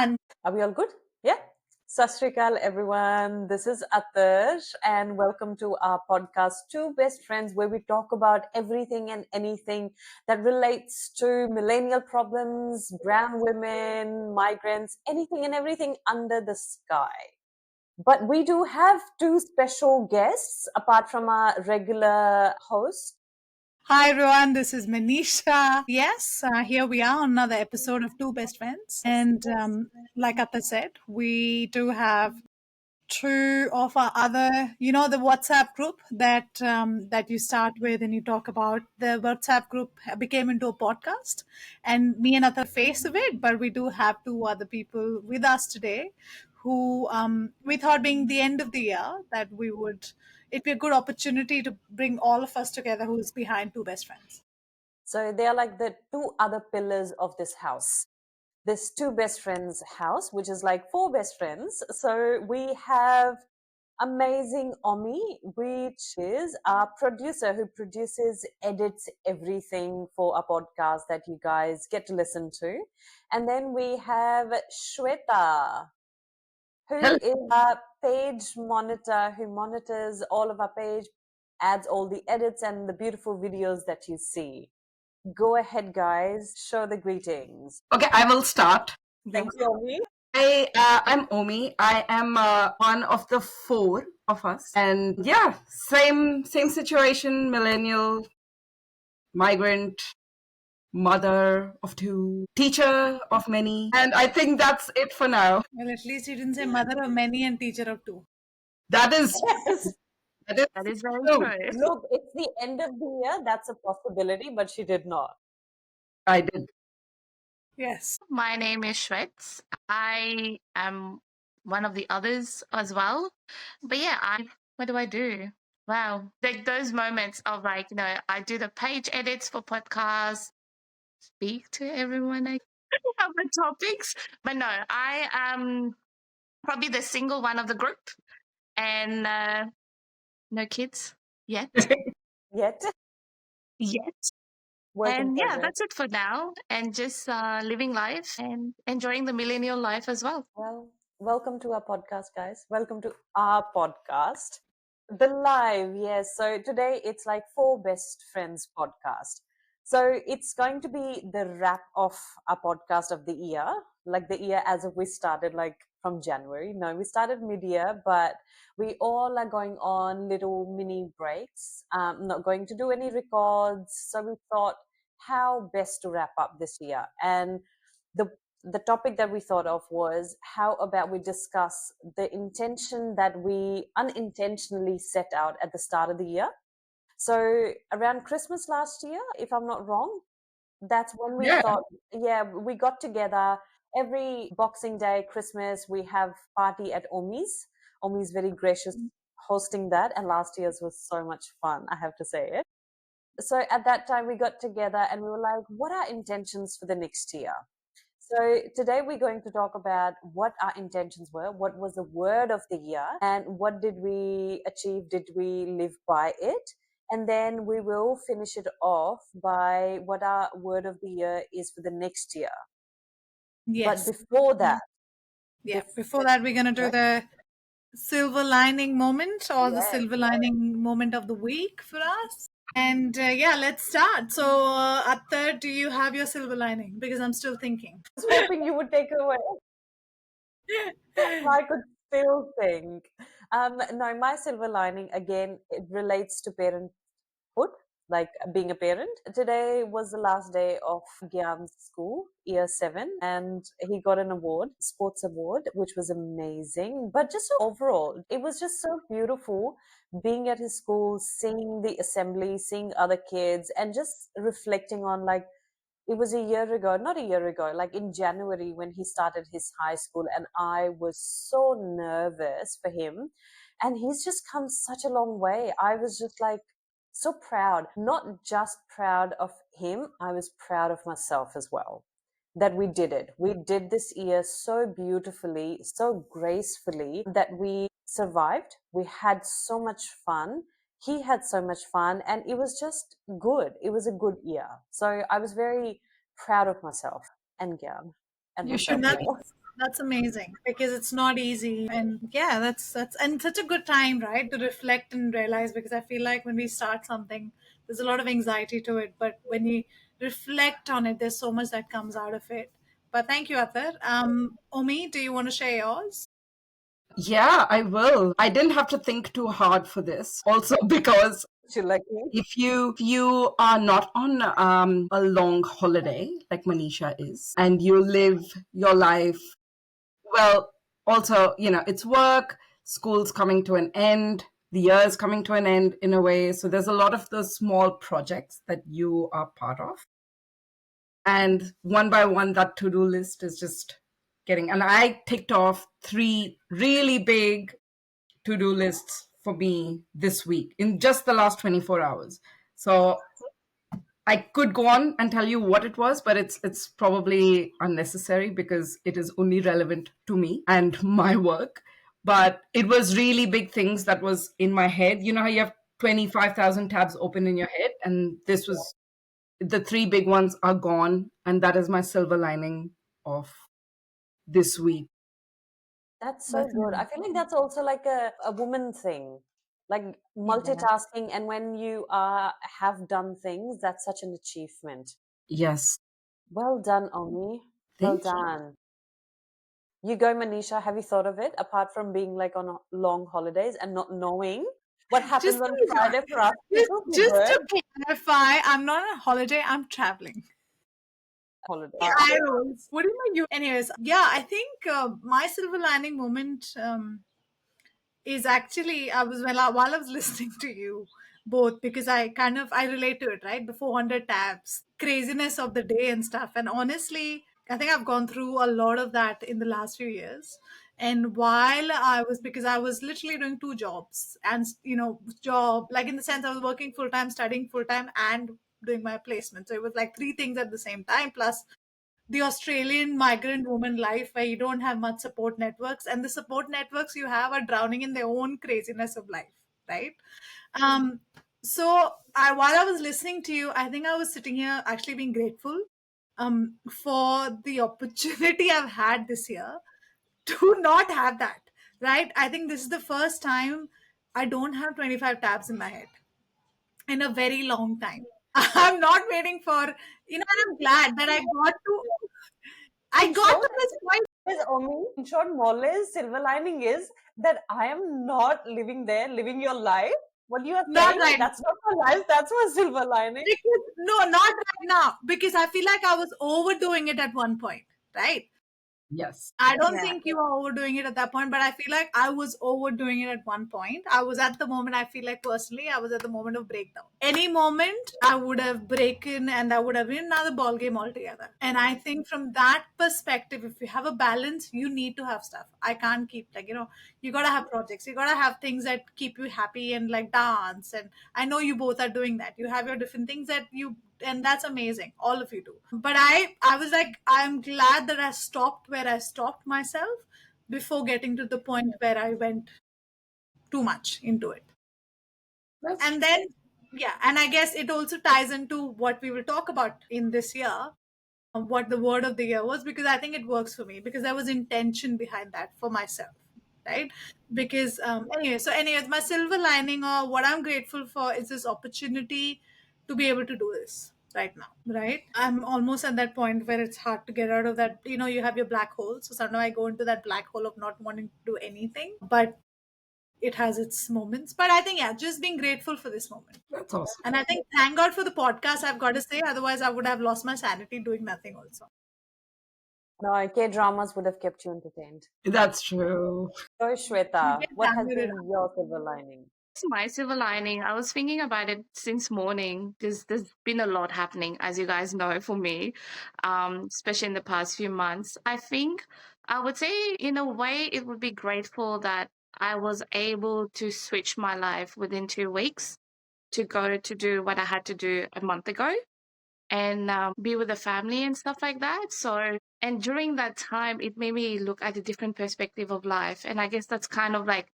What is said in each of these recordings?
everyone. Are we all good? Yeah. Sat Shri Akal, everyone. This is Attar, and welcome to our podcast, Two Best Friends, where we talk about everything and anything that relates to millennial problems, brown women, migrants, anything and everything under the sky. But we do have two special guests apart from our regular host. Hi, everyone. This is Maneesha. Yes, here we are on another episode of Two Best Friends. And like Atta said, we do have two of our other, the WhatsApp group that you start with and you talk about. The WhatsApp group became into a podcast, and me and Atta face of it. But we do have two other people with us today who we thought, being the end of the year, that it'd be a good opportunity to bring all of us together who's behind Two Best Friends. So they are like the two other pillars of this house. This Two Best Friends house, which is like four best friends. So we have amazing Omi, which is our producer who produces, edits everything for our podcast that you guys get to listen to. And then we have Sweta, who is a page monitor, who monitors all of our page, adds all the edits and the beautiful videos that you see. Go ahead, guys. Show the greetings. Okay, I will start. Thank you, Omi. I'm Omi. I am one of the four of us, and yeah, same situation. Millennial, migrant, mother of two, teacher of many, and I think that's it for now. Well, at least you didn't say mother of many and teacher of two. That is Yes. that is very true. true. Look, it's the end of the year. That's a possibility, but she did not. I did. Yes. My name is Shwets. I am one of the others as well. But yeah, what do I do? Wow. Like those moments of like, I do the page edits for podcasts, speak to everyone I have the topics. But no, I am probably the single one of the group and no kids yet. Yet. Yet. Work in And yeah, progress. that's it for now. And just living life and enjoying the millennial life as well. Well, welcome to our podcast, guys. Welcome to our podcast. The live, yes. So today it's like Four Best Friends podcast. So it's going to be the wrap of our podcast of the year, like the year as if we started like from January. No, we started mid-year, but we all are going on little mini breaks. Not going to do any records. So we thought how best to wrap up this year. And the topic that we thought of was how about we discuss the intention that we unintentionally set out at the start of the year. So around Christmas last year, if I'm not wrong, that's when we thought, we got together every Boxing Day, Christmas, we have party at Omi's. Omi's very gracious hosting that, and last year's was so much fun, I have to say it. So at that time we got together and we were like, what are intentions for the next year? So today we're going to talk about what our intentions were, what was the word of the year, and what did we achieve, did we live by it? And then we will finish it off by what our word of the year is for the next year. Yes. But before that, before that, we're going to do the silver lining moment or the silver lining moment of the week for us. And let's start. So, Attar, do you have your silver lining? Because I'm still thinking. I was hoping you would take it away. I could still think. No, my silver lining, again, it relates to parenthood, like being a parent. Today was the last day of Gyan's school, year 7, and he got an award, sports award, which was amazing. But just overall, it was just so beautiful being at his school, seeing the assembly, seeing other kids, and just reflecting on like, it was a year ago, not a year ago, like in January when he started his high school, and I was so nervous for him. And he's just come such a long way. I was just like so proud, not just proud of him, I was proud of myself as well. That we did it. We did this year so beautifully, so gracefully that we survived. We had so much fun. He had so much fun, and it was just good. It was a good year. So I was very proud of myself and Gyan and You myself. should not. That's amazing because it's not easy. And yeah, that's and such a good time, right? To reflect and realize, because I feel like when we start something, there's a lot of anxiety to it. But when you reflect on it, there's so much that comes out of it. But thank you, Athar. Omi, do you want to share yours? Yeah, I will. I didn't have to think too hard for this. Also, because You're lucky. if you are not on a long holiday like Manisha is, and you live your life well, also, it's work, school's coming to an end, the year's coming to an end in a way. So there's a lot of those small projects that you are part of. And one by one, that to do list is just getting. And I ticked off 3 really big to do lists for me this week in just the last 24 hours. So I could go on and tell you what it was, but it's probably unnecessary because it is only relevant to me and my work. But it was really big things that was in my head. You know how you have 25,000 tabs open in your head, and this was the 3 big ones are gone, and that is my silver lining of this week. That's so That's good. I amazing. feel like that's also like a woman thing, like Yeah. multitasking. And when you have done things, that's such an achievement. Yes. Well done, Omi. Well Thank you. done. You go, Manisha. Have you thought of it apart from being like on long holidays and not knowing what Just happens on to, Friday for us just, people who just work to clarify, I'm not on a holiday, I'm traveling. holiday? I was. What about you? Anyways, yeah, I think my silver lining moment is actually I was while I was listening to you both, because I relate to it, right? The 400 tabs, craziness of the day and stuff. And honestly, I think I've gone through a lot of that in the last few years. And while because I was literally doing 2 jobs, and job, like, in the sense I was working full time, studying full time, and doing my placement. So it was like 3 things at the same time, plus the Australian migrant woman life, where you don't have much support networks, and the support networks you have are drowning in their own craziness of life, right? Um, while I was listening to you, I think I was sitting here actually being grateful for the opportunity I've had this year to not have that, right? I think this is the first time I don't have 25 tabs in my head in a very long time. I'm not waiting for, and I'm glad that I In got short, to this point. is Omi. In short, Molly's silver lining is that I am not living there, living your life. What you are Not saying, right now. that's not my life. That's my silver lining. Because, no, not right now. Because I feel like I was overdoing it at one point, right? Yes. I don't Yeah. think you were overdoing it at that point, but I feel like I was overdoing it at one point. I was at the moment, I feel like personally, I was at the moment of breakdown. Any moment, I would have broken, and that would have been another ball game altogether. And I think from that perspective, if you have a balance, you need to have stuff. I can't keep, you gotta have projects, you gotta have things that keep you happy, and like dance. And I know you both are doing that. You have your different things that you, and that's amazing, all of you do. But I was like, I'm glad that I stopped where I stopped myself before getting to the point where I went too much into it. That's And true. then, yeah, and I guess it also ties into what we will talk about in this year, what the word of the year was, because I think it works for me, because there was intention behind that for myself, right? Because anyways, my silver lining, or what I'm grateful for, is this opportunity to be able to do this right now, right? I'm almost at that point where it's hard to get out of that. You have your black hole, so suddenly I go into that black hole of not wanting to do anything, but it has its moments. But I think, yeah, just being grateful for this moment. That's awesome. And I think, thank God for the podcast, I've got to say. Otherwise, I would have lost my sanity doing nothing also. No, K dramas would have kept you entertained. That's true. So, You Shweta, get what has tangled it been your silver lining? It's my silver lining. I was thinking about it since morning because there's been a lot happening, as you guys know, for me, especially in the past few months. I think I would say, in a way, it would be grateful that I was able to switch my life within 2 weeks to go to do what I had to do a month ago and be with the family and stuff like that. So, and during that time, it made me look at a different perspective of life. And I guess that's kind of like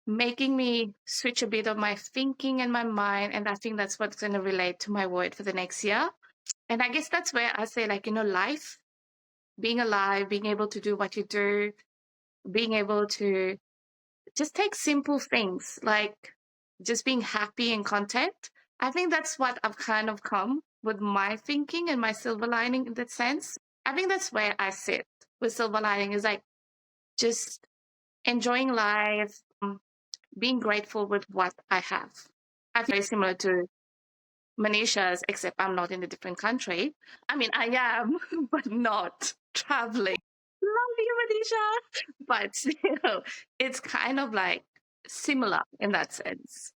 making me switch a bit of my thinking and my mind. And I think that's what's going to relate to my word for the next year. And I guess that's where I say, like, life. being alive, being able to do what you do, being able to just take simple things like just being happy and content. I think that's what I've kind of come with my thinking and my silver lining in that sense. I think that's where I sit with silver lining is like just enjoying life, being grateful with what I have. I feel very similar to Maneesha's, except I'm not in a different country. I mean, I am, but not traveling. Love you, Maneesha. But still, it's kind of like similar in that sense.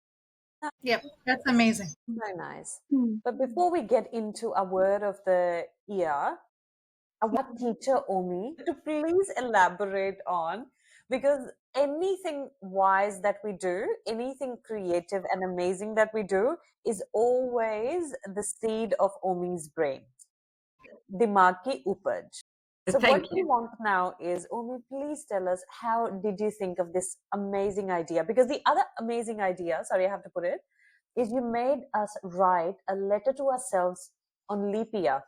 Yep, that's amazing. Very nice. Hmm. But before we get into a word of the year, I want teacher Omi to please elaborate on, because anything wise that we do, anything creative and amazing that we do is always the seed of Omi's brain. Dimag ki upaj. So what Thank we you. want now is, Omi, please tell us, how did you think of this amazing idea? Because the other amazing idea, sorry, I have to put it, is you made us write a letter to ourselves on leap year.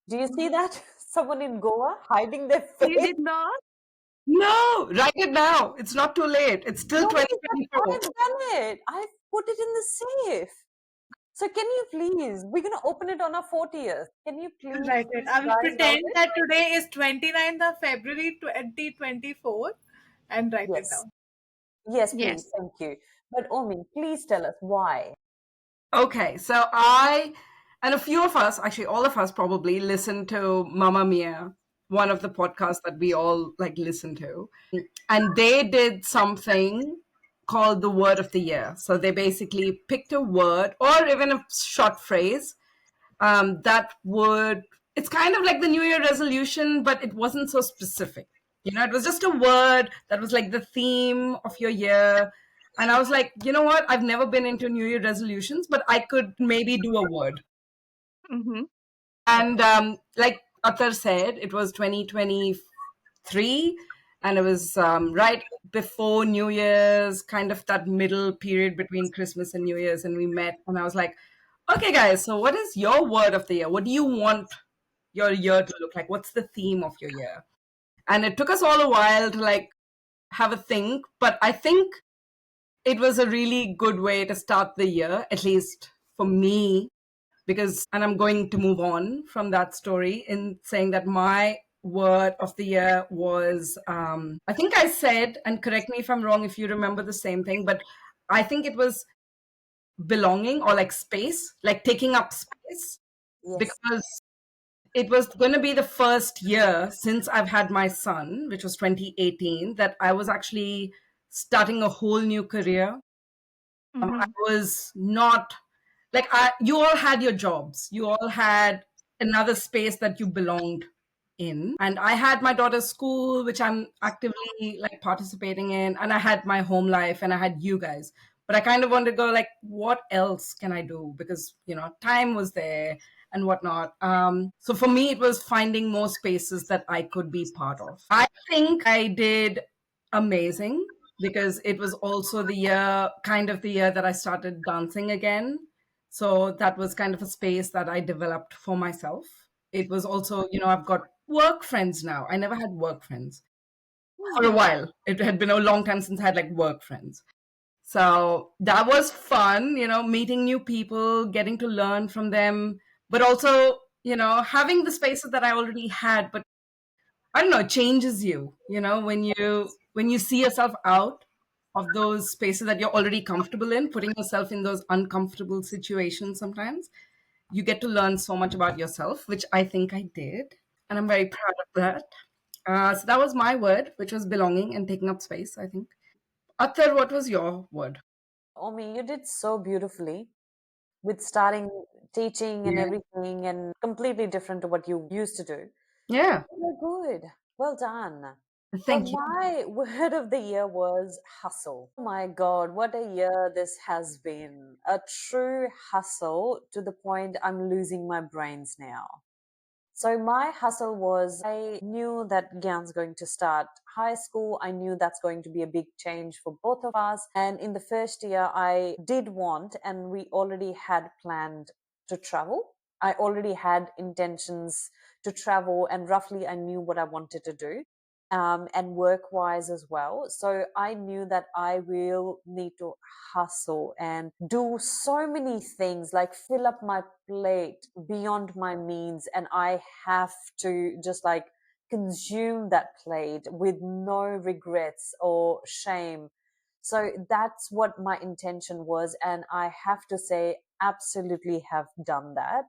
Do you see that? Someone in Goa hiding their You face. did not? No, write it now. It's not too late. It's still Nobody said, 2024. I've done it. I've put it in the safe. So can you please? We're gonna open it on our 40th. Can you I'll please, write it. I will guys, write pretend it? that today is 29th of February 2024 and write it Yes. down. Yes, please. Yes. Thank you. But Omi, please tell us why. Okay, so I and a few of us, actually all of us probably listened to Mamma Mia, one of the podcasts that we all like listen to. And they did something called the word of the year. So they basically picked a word or even a short phrase that would, it's kind of like the New Year resolution, but it wasn't so specific. You know, it was just a word that was like the theme of your year. And I was like, you know what? I've never been into New Year resolutions, but I could maybe do a word. Mm-hmm. And like Attar said, it was 2023, and it was right before New Year's, kind of that middle period between Christmas and New Year's. And we met, and I was like, okay, guys, so what is your word of the year? What do you want your year to look like? What's the theme of your year? And it took us all a while to like have a think, but I think it was a really good way to start the year, at least for me, because, and I'm going to move on from that story in saying that my word of the year was, I think I said, and correct me if I'm wrong if you remember the same thing, but I think it was belonging or like space, like taking up space, Yes. because it was going to be the first year since I've had my son, which was 2018, that I was actually starting a whole new career. I Mm-hmm. was not like you all had your jobs, you all had another space that you belonged in, and I had my daughter's school, which I'm actively like participating in, and I had my home life, and I had you guys. But I kind of wanted to go like, what else can I do? Because time was there and whatnot. So for me, it was finding more spaces that I could be part of. I think I did amazing because it was also the year, kind of the year that I started dancing again. So that was kind of a space that I developed for myself. It was also, I've got work friends now. I never had work friends for a while. It had been a long time since I had like work friends. So that was fun, meeting new people, getting to learn from them, but also, having the spaces that I already had, but I don't know, it changes you, when you see yourself out of those spaces that you're already comfortable in, putting yourself in those uncomfortable situations sometimes, you get to learn so much about yourself, which I think I did. And I'm very proud of that. So that was my word, which was belonging and taking up space, I think. Athar, what was your word? Omi, you did so beautifully with starting teaching and Yeah. everything, and completely different to what you used to do. Yeah. Very good. Well done. Well, Thank you. my word of the year was hustle. Oh my God, what a year this has been. A true hustle to the point I'm losing my brains now. So my hustle was, I knew that Gyan's going to start high school. I knew that's going to be a big change for both of us. And in the first year, I did want, and we already had planned to travel. I already had intentions to travel, and roughly I knew what I wanted to do, and work wise as well. So I knew that I will need to hustle and do so many things, like fill up my plate beyond my means. And I have to just like consume that plate with no regrets or shame. So that's what my intention was. And I have to say, absolutely have done that.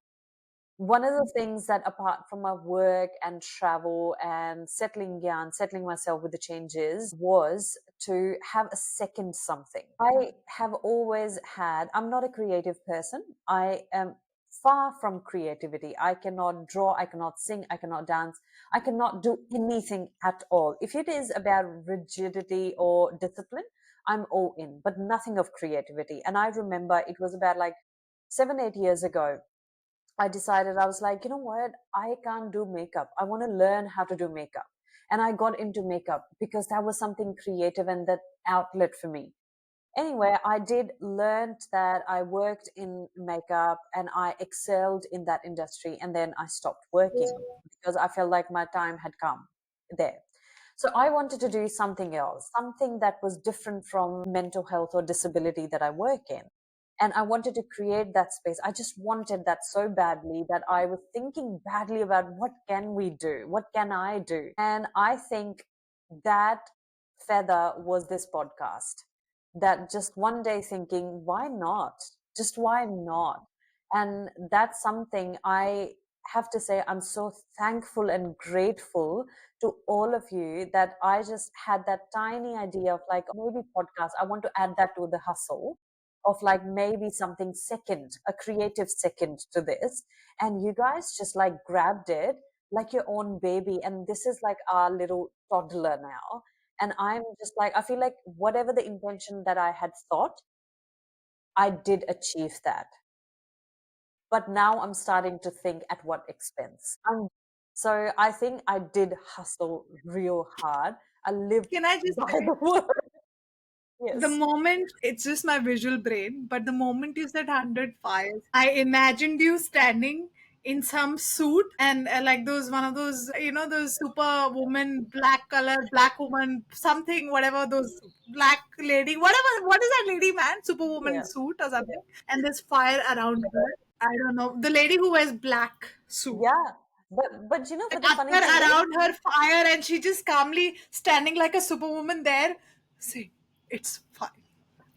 One of the things that, apart from my work and travel and settling myself with the changes, was to have a second something. I have always had, I'm not a creative person. I am far from creativity. I cannot draw, I cannot sing, I cannot dance, I cannot do anything at all. If it is about rigidity or discipline, I'm all in, but nothing of creativity. And I remember it was about like 7, 8 years ago, I decided, I was like, you know what? I can't do makeup. I want to learn how to do makeup. And I got into makeup because that was something creative and that outlet for me. Anyway, I did learn that. I worked in makeup and I excelled in that industry. And then I stopped working because I felt like my time had come there. So I wanted to do something else, something that was different from mental health or disability that I work in. And I wanted to create that space. I just wanted that so badly that I was thinking badly about what can we do? What can I do? And I think that feather was this podcast. That just one day thinking, why not? Just why not? And that's something I have to say, I'm so thankful and grateful to all of you that I just had that tiny idea of like, maybe podcast. I want to add that to the hustle of like maybe something second, a creative second to this. And you guys just like grabbed it like your own baby. And this is like our little toddler now. And I'm just like, I feel like whatever the intention that I had thought, I did achieve that. But now I'm starting to think at what expense. So I think I did hustle real hard. I lived Can I just by say, the word. the Yes. moment, it's just my visual brain, but the moment you said 100 fires, I imagined you standing in some suit and like those, one of those, those superwoman, black color, black woman, something, whatever, those black lady, whatever, what is that lady, man? Superwoman Yeah. suit or something. And there's fire around her. I don't know. The lady who wears black suit. Yeah. But you know, And but the funny Attar thing is, around her fire, and she just calmly standing like a superwoman there, saying, "It's fine.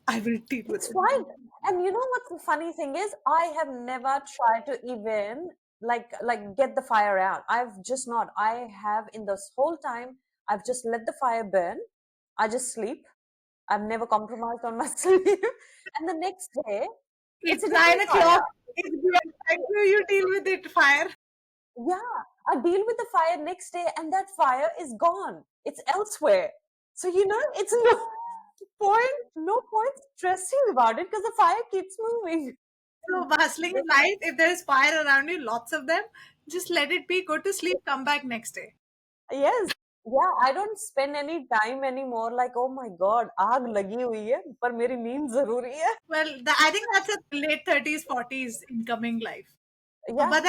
I will deal with it's it." fine. And you know what the funny thing is? I have never tried to even like get the fire out. I've just not. I have in this whole time, I've just let the fire burn. I just sleep. I've never compromised on my sleep. And the next day, it's It's a nine different fire. o'clock. It's good. Thank you. You deal with it. Fire. Yeah, I deal with the fire next day, and that fire is gone. It's elsewhere. So you know, it's no point stressing about it because the fire keeps moving. So hustling in life. If there is fire around you, lots of them, just let it be. Go to sleep. Come back next day. Yes. Yeah, I don't spend any time anymore like, oh my God, आग लगी हुई है पर मेरी नींद जरूरी है. Well, I think that's a late 30s, 40s incoming life. Yeah. But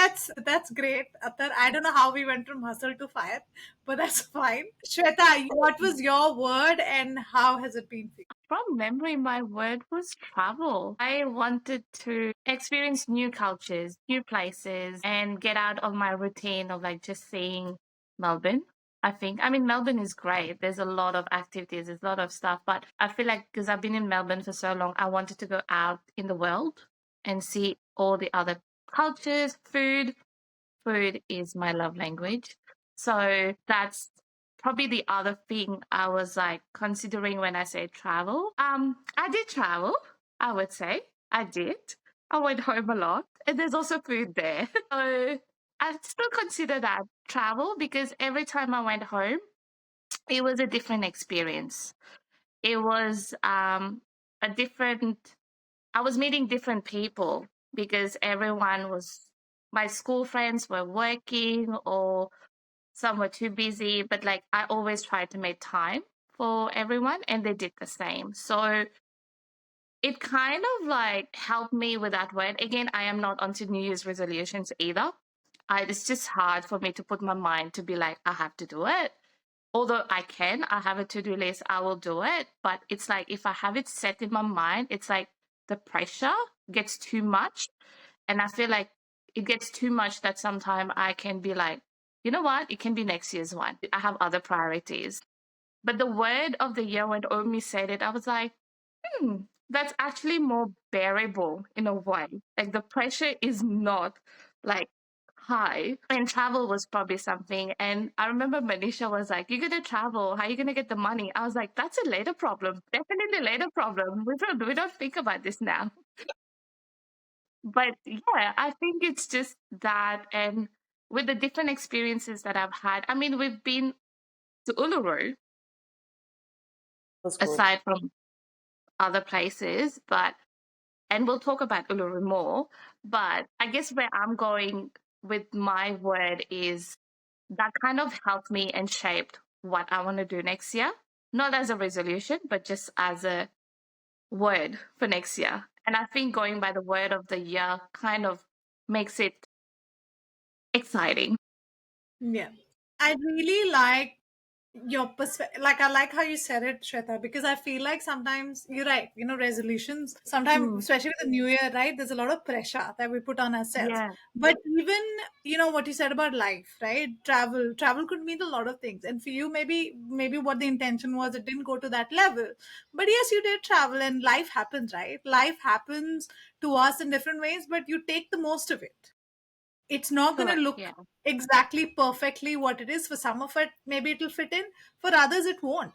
that's great, Attar. I don't know how we went from hustle to fire, but that's fine. Shweta, what was your word and how has it been for you? From memory, my word was travel. I wanted to experience new cultures, new places, and get out of my routine of like just seeing Melbourne. I think, I mean, Melbourne is great. There's a lot of activities, there's a lot of stuff, but I feel like because I've been in Melbourne for so long, I wanted to go out in the world and see all the other cultures, food. Food is my love language. So that's probably the other thing I was like considering when I say travel. I did travel, I would say. I did. I went home a lot. And there's also food there. So I still consider that travel because every time I went home, it was a different experience. It was a different I was meeting different people because everyone was my school friends were working or some were too busy, but like I always tried to make time for everyone and they did the same. So it kind of like helped me with that word. Again, I am not onto New Year's resolutions either. It's just hard for me to put my mind to be like, I have to do it. Although I have a to-do list, I will do it. But it's like if I have it set in my mind, it's like the pressure gets too much. And I feel like it gets too much that sometimes I can be like, you know what? It can be next year's one. I have other priorities. But the word of the year, when Omi said it, I was like, hmm, that's actually more bearable in a way. Like the pressure is not like high. And travel was probably something. And I remember Manisha was like, you're going to travel. How are you going to get the money? I was like, that's a later problem. Definitely a later problem. We don't think about this now. But yeah, I think it's just that. And with the different experiences that I've had, I mean, we've been to Uluru Was good. aside from other places, but and we'll talk about Uluru more. But I guess where I'm going with my word is that kind of helped me and shaped what I want to do next year. Not as a resolution, but just as a word for next year. And I think going by the word of the year kind of makes it exciting. Yeah. I really like your perspective. Like, I like how you said it, Shweta, because I feel like sometimes you're right, resolutions, sometimes, Mm, especially with the new year, right? There's a lot of pressure that we put on ourselves. yeah, But even, what you said about life, right? Travel could mean a lot of things. And for you, maybe what the intention was, it didn't go to that level. But yes, you did travel and life happens, right? Life happens to us in different ways, but you take the most of it. It's not going to correct. look Yeah, exactly perfectly what it is. For some of it, maybe it'll fit in, for others it won't.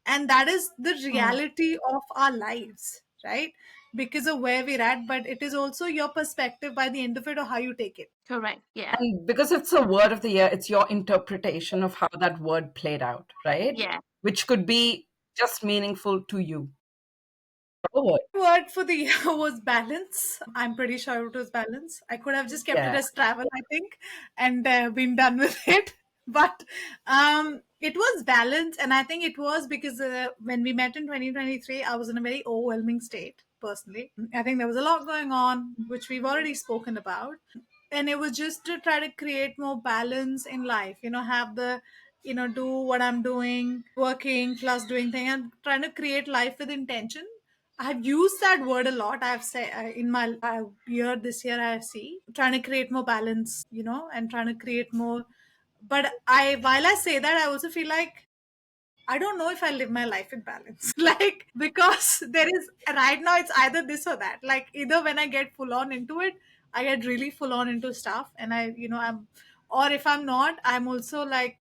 And that is the mm, reality of our lives, right? Because of where we're at, but it is also your perspective by the end of it, or how you take it. correct. Yeah, And because it's a word of the year, it's your interpretation of how that word played out, right? yeah. Which could be just meaningful to you. Oh, Word for the year was balance. I'm pretty sure it was balance. I could have just kept it yeah. as travel, I think, and been done with it. But it was balance, and I think it was because when we met in 2023, I was in a very overwhelming state personally. I think there was a lot going on, which we've already spoken about, and it was just to try to create more balance in life. Have the do what I'm doing, working plus doing thing, and trying to create life with intention. I've used that word a lot. I've said in my year this year, I see trying to create more balance, and trying to create more. But while I say that, I also feel like I don't know if I live my life in balance. Like, because there is right now, it's either this or that. Like, either when I get full on into it, I get really full on into stuff, and or if I'm not, I'm also like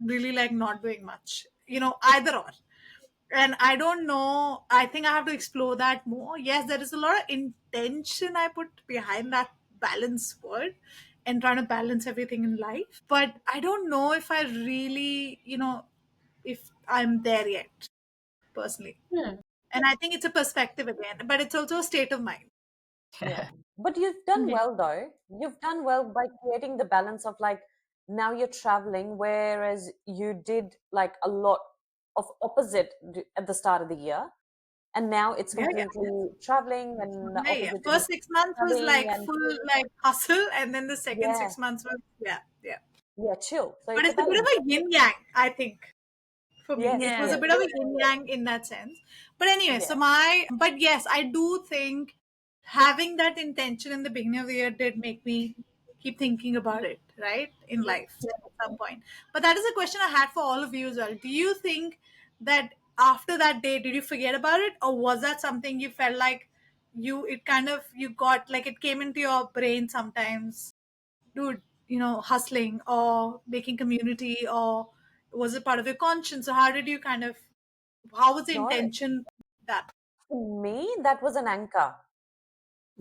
really like not doing much, either or. And I don't know, I think I have to explore that more. Yes, there is a lot of intention I put behind that balance word, and trying to balance everything in life, but I don't know if I really, if I'm there yet, personally. Hmm. And I think it's a perspective again, but it's also a state of mind. Yeah. But you've done Yeah. well though. You've done well by creating the balance of like now you're traveling, whereas you did like a lot of opposite at the start of the year. And now it's Yeah, yeah, completely traveling and the yeah, yeah. opposite is First 6 months was studying like and full like hustle, and then the second yeah, 6 months was, yeah, yeah. yeah, chill. So But it's it's a about bit of a yin yang, I think. For me, yes, it was a Yeah. bit of a yin yang in that sense. But anyway, yeah. but yes, I do think having that intention in the beginning of the year did make me keep thinking about it, right, in life at some point. But that is a question I had for all of you as well. Do you think that after that day, did you forget about it, or was that something you felt like it kind of, you got like it came into your brain sometimes, dude, hustling or making community, or was it part of your conscience? So how did you kind of, how was the No, intention that? for me, that was an anchor.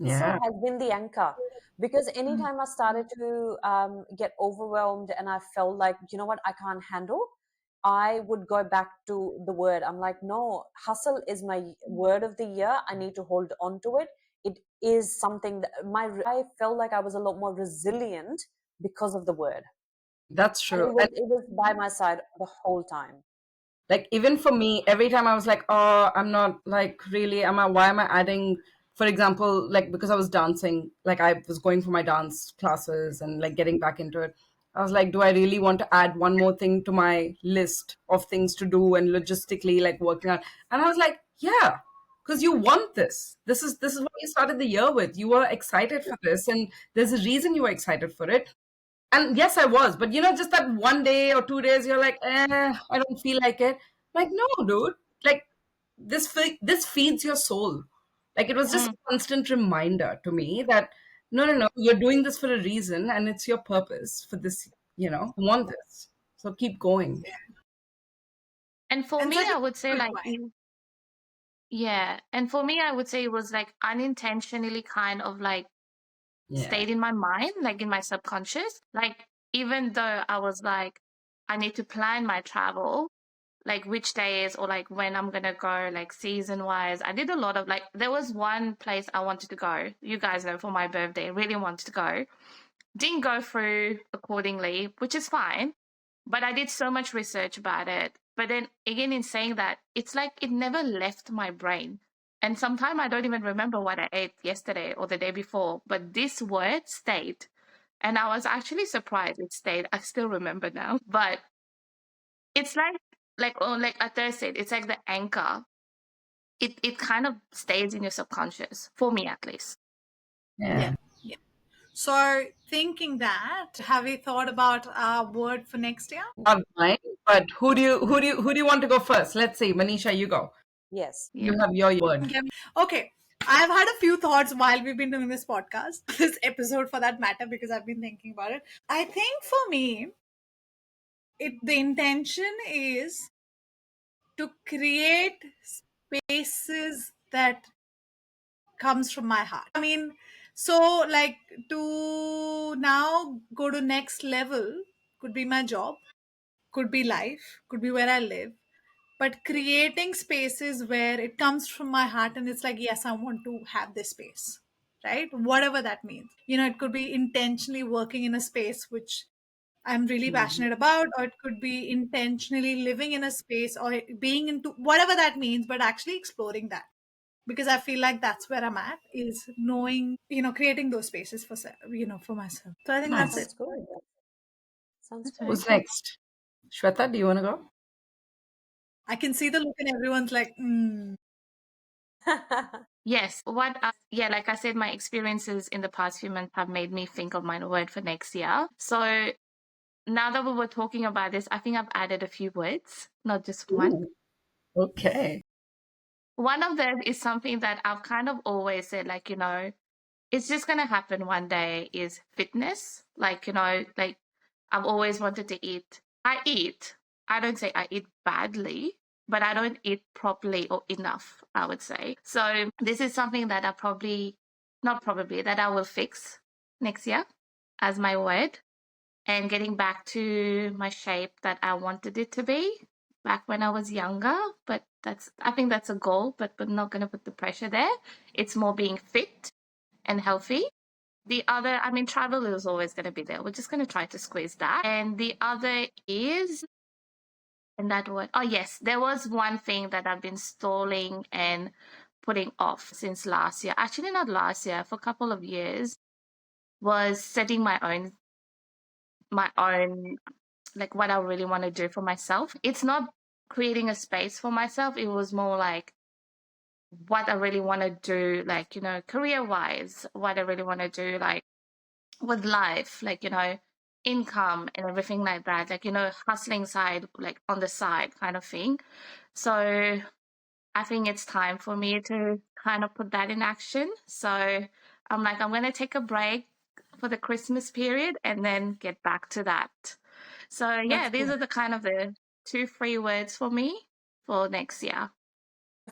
Hustle Yeah. has been the anchor because Mm. anytime I started to get overwhelmed and I felt like, you know what, I can't handle, I would go back to the word. I'm like, no, hustle is my word of the year. I need to hold on to it. It is something that I felt like I was a lot more resilient because of the word. That's And true. it was by my side the whole time. Like even for me, every time I was like, oh, I'm not like really, why am I adding, for example, like because I was dancing, like I was going for my dance classes and like getting back into it. I was like, do I really want to add one more thing to my list of things to do and logistically like working on? And I was like, yeah, because you want this. This is what you started the year with. You were excited for this, and there's a reason you were excited for it. And yes, I was, but just that one day or 2 days, you're like, I don't feel like it. Like, no, dude. Like, this feeds your soul. Like, it was just Mm. a constant reminder to me that no, no, no, you're doing this for a reason, and it's your purpose for this. You want this, so keep going. And for And me, such I a would say good like point. yeah. And for me, I would say it was like unintentionally kind of like Yeah. stayed in my mind, like in my subconscious. Like even though I was like, I need to plan my travel, like which days or like when I'm gonna go, like season wise. I did a lot of like there was one place I wanted to go. You guys know for my birthday, really wanted to go. Didn't go through accordingly, which is fine. But I did so much research about it. But then again, in saying that, it's like it never left my brain. And sometimes I don't even remember what I ate yesterday or the day before, but this word stayed. And I was actually surprised it stayed. I still remember now. But it's like Attar said, it's like the anchor. It kind of stays in your subconscious, for me at least. Yeah. Yeah. Yeah. So, thinking that, have you thought about our word for next year? Not mine, but who do you want to go first? Let's see, Manisha, you go. Yes. Yeah. You have your word. Okay. I've had a few thoughts while we've been doing this podcast, this episode for that matter, because I've been thinking about it. I think for me, the intention is to create spaces that comes from my heart. I mean, so like to now go to next level could be my job, could be life, could be where I live, but creating spaces where it comes from my heart and it's like, yes, I want to have this space, right? Whatever that means. It could be intentionally working in a space which I'm really Mhm. passionate about, or it could be intentionally living in a space or being into whatever that means, but actually exploring that. Because I feel like that's where I'm at, is knowing, creating those spaces for myself. So I think that's it. Nice. Sounds good. Sounds That's very good. Who's cool. next? Shweta, do you want to go? I can see the look in everyone's like, Yes. Yeah, like I said, my experiences in the past few months have made me think of my word for next year. So now that we were talking about this, I think I've added a few words, not just one. Ooh, okay. One of them is something that I've kind of always said, like, it's just going to happen one day is fitness. Like, like I've always wanted to eat. I eat. I don't say I eat badly, but I don't eat properly or enough, I would say. So this is something that not probably, that I will fix next year as my word, and getting back to my shape that I wanted it to be back when I was younger. But I think that's a goal, but we're not going to put the pressure there. It's more being fit and healthy. The other, I mean, travel is always going to be there. We're just going to try to squeeze that. And the other is, and that word, oh, yes, there was one thing that I've been stalling and putting off since last year. Actually, not last year, for a couple of years, was setting my own, like what I really want to do for myself. It's not creating a space for myself. It was more like what I really want to do, like, career wise, what I really want to do, like with life, like, income and everything like that, like, hustling side, like on the side kind of thing. So I think it's time for me to kind of put that in action. So I'm like, I'm going to take a break for the Christmas period and then get back to that. So yeah, that's these cool. are the kind of the 2 3 words for me for next year.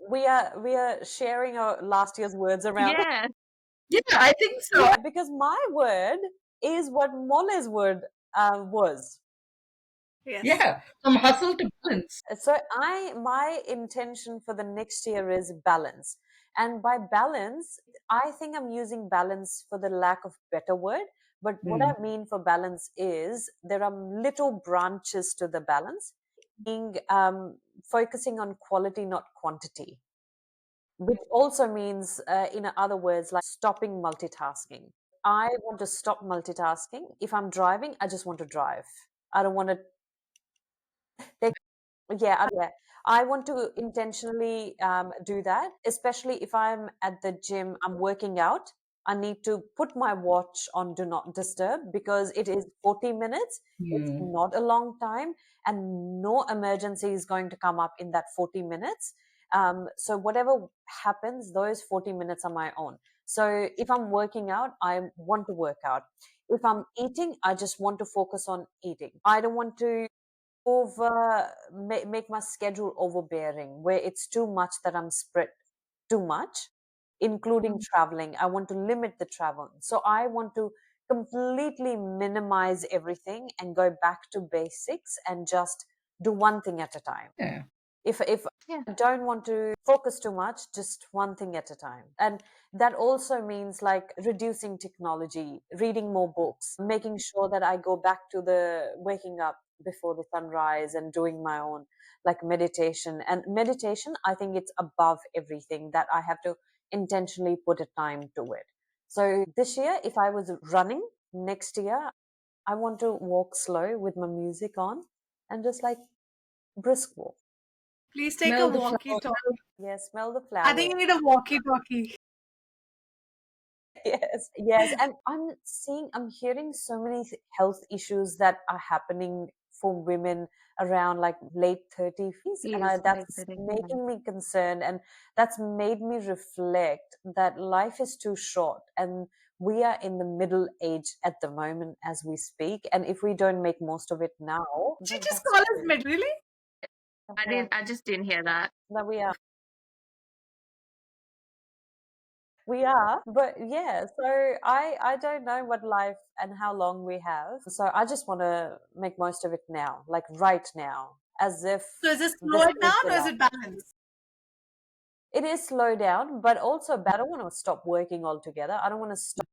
We are sharing our last year's words around. Yeah. Yeah, I think so. Yeah, because my word is what Mole's word was. Yes. Yeah, from hustle to balance. So my intention for the next year is balance. And by balance, I think I'm using balance for the lack of better word. But what Mm. I mean for balance is there are little branches to the balance. being focusing on quality, not quantity, which also means, in other words, like stopping multitasking. I want to stop multitasking. If I'm driving, I just want to drive. I don't want to take. Yeah. I want to intentionally do that, especially if I'm at the gym, I'm working out. I need to put my watch on do not disturb because it is 40 minutes. It's Hmm. not a long time, and no emergency is going to come up in that 40 minutes. So, whatever happens, those 40 minutes are my own. So, if I'm working out, I want to work out. If I'm eating, I just want to focus on eating. I don't want to make my schedule overbearing where it's too much that I'm spread too much, including traveling. I want to limit the travel, so I want to completely minimize everything and go back to basics and just do one thing at a time. Yeah. If Yeah. I don't want to focus too much, just one thing at a time. And that also means like reducing technology, reading more books, making sure that I go back to the waking up before the sunrise and doing my own like meditation. And meditation, I think it's above everything that I have to intentionally put a time to it. So this year, if I was running, next year I want to walk slow with my music on and just like brisk walk. Please take a Smell the walkie flower. talkie. Yeah, smell the I flowers. think you need a walkie talkie. Yes. And I'm hearing so many health issues that are happening for women around like late 30s. And Yes, like that's that. Yeah. making me concerned. And that's made me reflect that life is too short. And we are in the middle age at the moment as we speak. And if we don't make most of it now, She then just that's called us true. mid, really? I just didn't hear that. That we are, but yeah, so I don't know what life and how long we have. So I just want to make most of it now, like right now, as if So is it slow this it is down the or is last. it balanced? It is slow down, but also I don't want to stop working altogether. I don't want to stop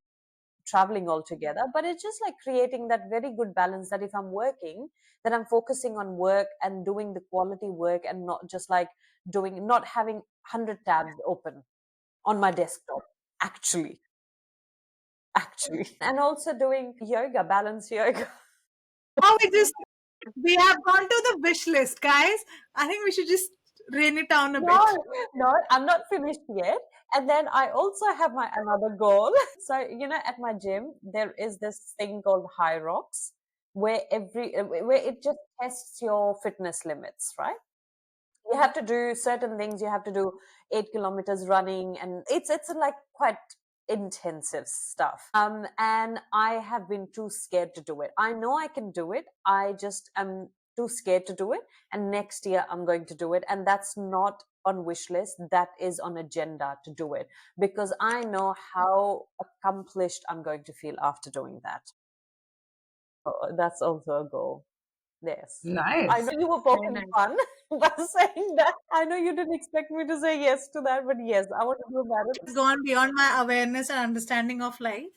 traveling altogether, but it's just like creating that very good balance that if I'm working, then I'm focusing on work and doing the quality work and not just like not having 100 tabs open on my desktop, actually. And also doing yoga, balance yoga. Oh, we have gone to the wish list, guys. I think we should just rain it down a bit. No, no, I'm not finished yet. And then I also have my another goal. So, at my gym, there is this thing called High Rocks, where it just tests your fitness limits, right? You have to do certain things. You have to do 8 kilometers running, and it's like quite intensive stuff. And I have been too scared to do it. I know I can do it. I just am too scared to do it. And next year I'm going to do it. And that's not on wish list. That is on agenda to do it because I know how accomplished I'm going to feel after doing that. That's also a goal. Yes. I know Nice. you were Very poking nice. fun by saying that. I know you didn't expect me to say yes to that, but yes, I want to do It's marathon. gone beyond my awareness and understanding of life.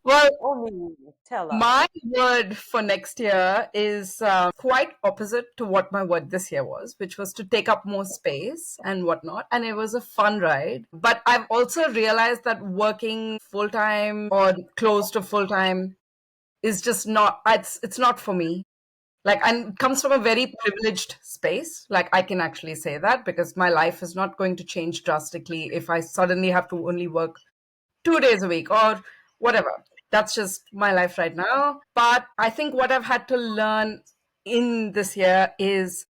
Well, Only tell us. my word for next year is quite opposite to what my word this year was, which was to take up more space and whatnot. And it was a fun ride. But I've also realized that working full time or close to full time is just not, it's not for me. Like, and it comes from a very privileged space. Like, I can actually say that because my life is not going to change drastically if I suddenly have to only work 2 days a week or whatever. That's just my life right now. But I think what I've had to learn in this year is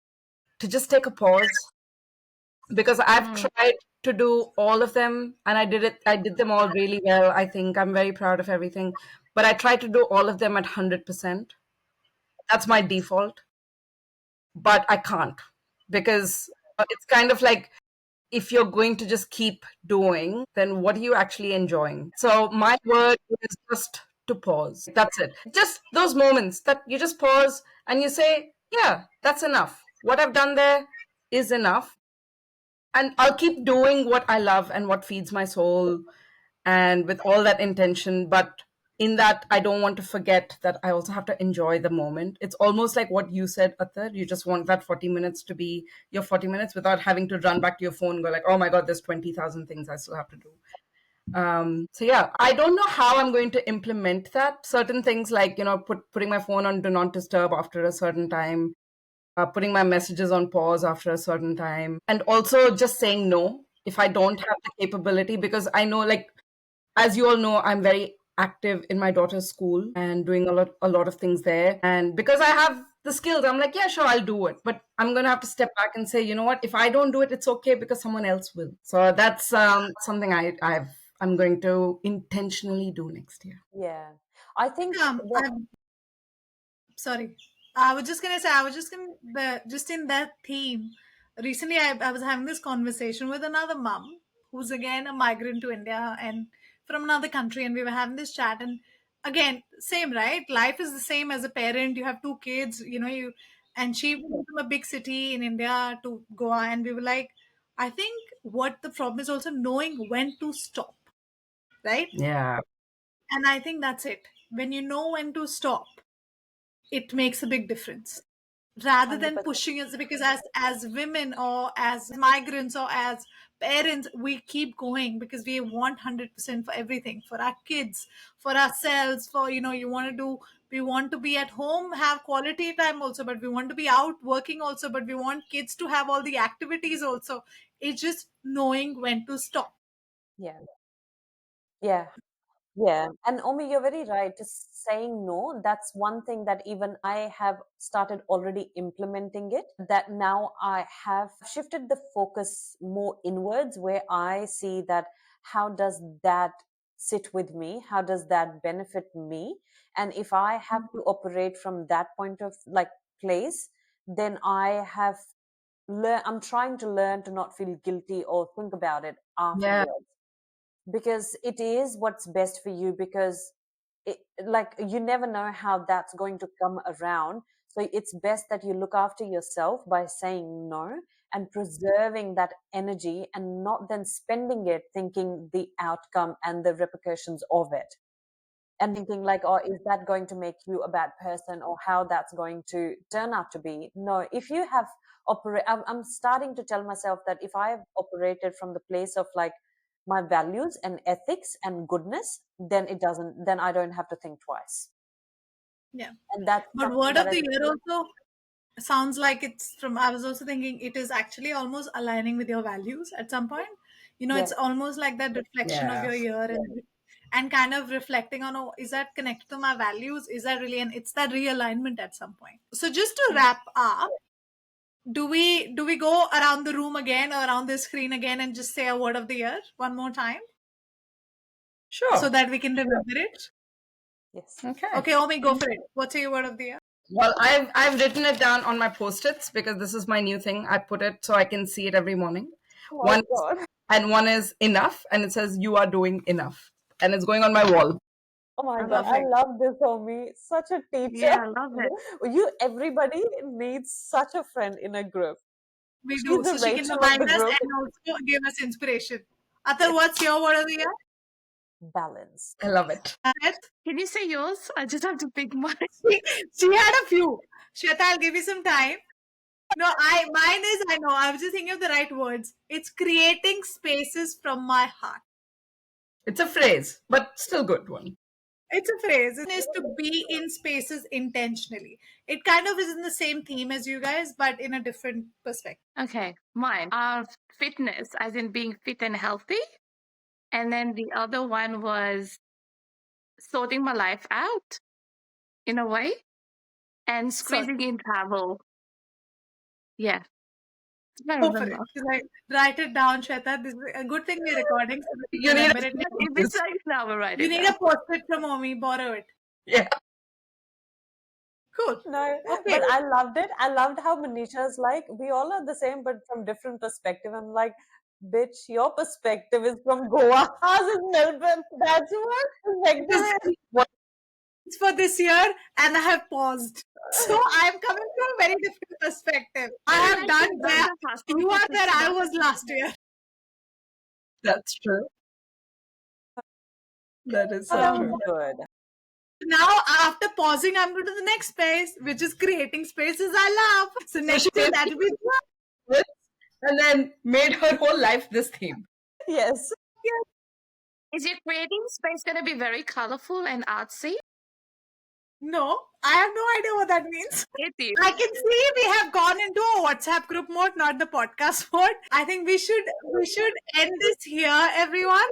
to just take a pause because I've Mm. tried to do all of them and I did them all really well. I think I'm very proud of everything, but I tried to do all of them at 100%. That's my default, but I can't because it's kind of like if you're going to just keep doing, then what are you actually enjoying? So my word is just to pause. That's it. Just those moments that you just pause and you say, yeah, that's enough. What I've done there is enough. And I'll keep doing what I love and what feeds my soul and with all that intention. But in that I don't want to forget that I also have to enjoy the moment. It's almost like what you said, Attar. You just want that 40 minutes to be your 40 minutes without having to run back to your phone and go like, oh my God, there's 20,000 things I still have to do. So yeah, I don't know how I'm going to implement that. Certain things like, putting my phone on do not disturb after a certain time, putting my messages on pause after a certain time, and also just saying no if I don't have the capability, because I know, like, as you all know, I'm very active in my daughter's school and doing a lot of things there. And because I have the skills, I'm like, yeah, sure, I'll do it. But I'm gonna have to step back and say, you know what? If I don't do it, it's okay because someone else will. So that's something I'm going to intentionally do next year. Yeah. I think Sorry. I was just gonna say, I was just gonna just in that theme. Recently, I was having this conversation with another mom who's again a migrant to India and from another country, and we were having this chat. And again, same, right? Life is the same as a parent. You have two kids, and she moved from a big city in India to Goa, and we were like, I think what the problem is also knowing when to stop, right? Yeah. And I think that's it. When you know when to stop, it makes a big difference rather than 100%. pushing us, because as women or as migrants or as parents we keep going because we want 100% for everything, for our kids, for ourselves, for you want to do, we want to be at home, have quality time also, but we want to be out working also, but we want kids to have all the activities also. It's just knowing when to stop. Yeah. Yeah. Yeah, and Omi, you're very right. Just saying no, that's one thing that even I have started already implementing it. That now I have shifted the focus more inwards, where I see that how does that sit with me? How does that benefit me? And if I have to operate from that point of like place, then I'm trying to learn to not feel guilty or think about it Yeah. afterwards, because it is what's best for you, because like you never know how that's going to come around. So it's best that you look after yourself by saying no and preserving that energy, and not then spending it thinking the outcome and the repercussions of it, and thinking like, oh, is that going to make you a bad person, or how that's going to turn out to be. No, if you have I'm starting to tell myself that if I have operated from the place of like my values and ethics and goodness, then I don't have to think twice. Yeah, And that's but something word that of I the year also sounds like it's from, I was also thinking it is actually almost aligning with your values at some point. yes. It's almost like that reflection of Yeah. your year, and kind of reflecting on, oh, is that connected to my values, is that really, and it's that realignment at some point. So just to wrap up, do we go around the room again or around the screen again and just say a word of the year one more time so Sure. that we can remember it? Yes. Okay. Okay, Omi, go for it. What's your word of the year? Well, I've written it down on my post-its because this is my new thing. I put it so I can see it every morning. Oh my One god. and one is enough, and it says you are doing enough, and it's going on my wall. Oh my I god, love I it. love this, Omi. Such a teacher. Yeah, I love it. Everybody needs such a friend in a group. We She's do. the So she can Rachel of remind the us group. and also give us inspiration. Atar, Yes. what's your word of the year? Balance. I love it. Can you say yours? I just have to pick mine. She had a few. Shweta, I'll give you some time. No, mine is, I know, I was just thinking of the right words. It's creating spaces from my heart. It's a phrase, but still good one. It's a phrase. It is to be in spaces intentionally. It kind of is in the same theme as you guys, but in a different perspective. Okay, mine. Fitness, as in being fit and healthy. And then the other one was sorting my life out in a way and So squeezing in travel. Yeah, I go for remember. it. She's like, write it down, Shweta. This is a good thing we're recording so that we You can need remember a it. If it's like now, we'll write You it need down. a post-it from mommy, borrow it. yeah. Cool. No, Okay. but I loved it. I loved how Manisha's like, we all are the same, but from different perspective. I'm like, bitch, your perspective is from Goa. Ours is Melbourne. That's what perspective This is. is for this year, and I have paused. So I'm coming from a very different perspective. I I have like done to where the hustle you to are pick where it I up. was last year. That's true. That is Oh, so that Um, true. was good. Now, after pausing, I'm going to the next space, which is creating spaces I love. So So next she year, went that will be this and then made her whole life this theme. Yes. Is your creating space going to be very colorful and artsy? no. I have no idea what that means. It is. I can see we have gone into a WhatsApp group mode, not the podcast mode. I think we should end this here, everyone.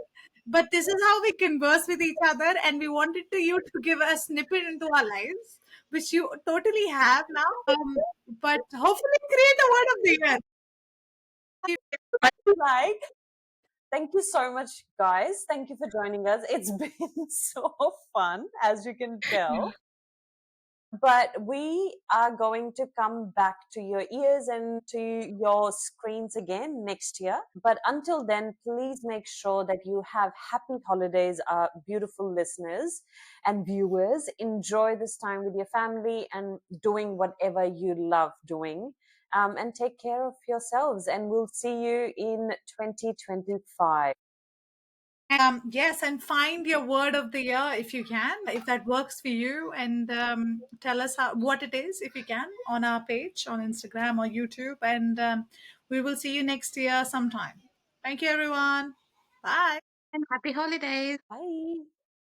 But this is how we converse with each other, and we wanted you to give a snippet into our lives, which you totally have now. But hopefully, create a word of the year. Like, thank you so much, guys. Thank you for joining us. It's been so fun, as you can tell. But we are going to come back to your ears and to your screens again next year. But until then, please make sure that you have happy holidays, our beautiful listeners and viewers. Enjoy this time with your family and doing whatever you love doing. And take care of yourselves. And we'll see you in 2025. Yes, and find your word of the year if you can, if that works for you, and tell us what it is if you can on our page on Instagram or YouTube, and we will see you next year sometime. Thank you, everyone. Bye. And happy holidays. Bye.